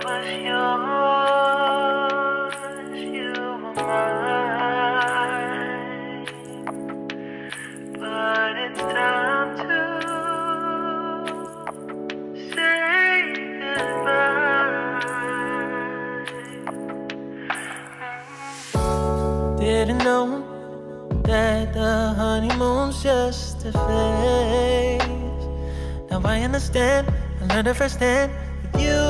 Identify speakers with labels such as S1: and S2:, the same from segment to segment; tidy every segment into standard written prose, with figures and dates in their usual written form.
S1: was yours, you were mine. But it's time to say goodbye. Didn't know that the honeymoon's just a phase. Now I understand, I learned it firsthand with you.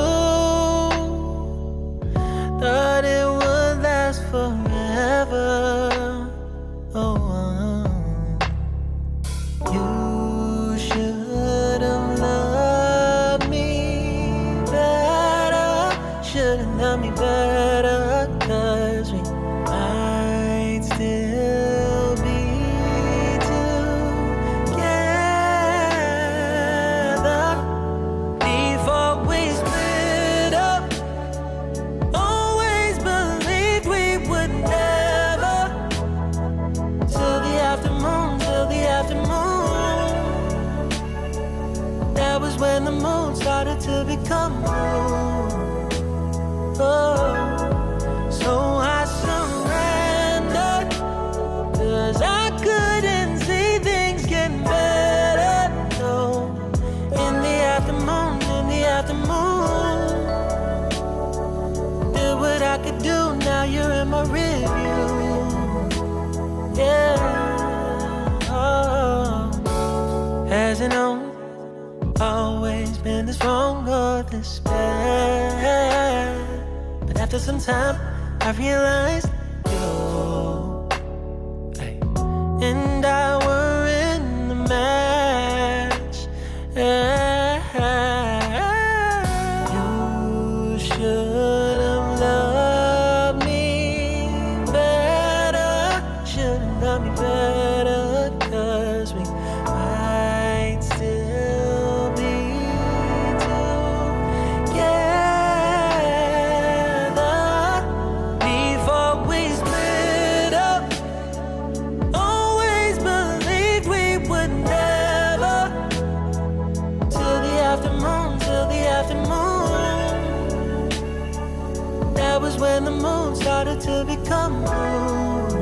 S1: Thought it would last forever. Oh, you should have loved me better. Should have loved me better, 'cause we might still be together before we split up. Always believed we would never. Till the afternoon, till the afternoon. That was when the moon started to become moon. Oh, so I surrendered, 'cause I couldn't see things getting better. No, in the afternoon, in the afternoon. Did what I could do, now you're in my review. Yeah, oh. Hasn't always been this wrong or this bad. But after some time, I realized you and I were in the match. You should have loved me better. Should have loved me better, 'cause we might still be together before we split up. Always believed we would never. Till the afternoon, till the afternoon. That was when the moon started to become moon.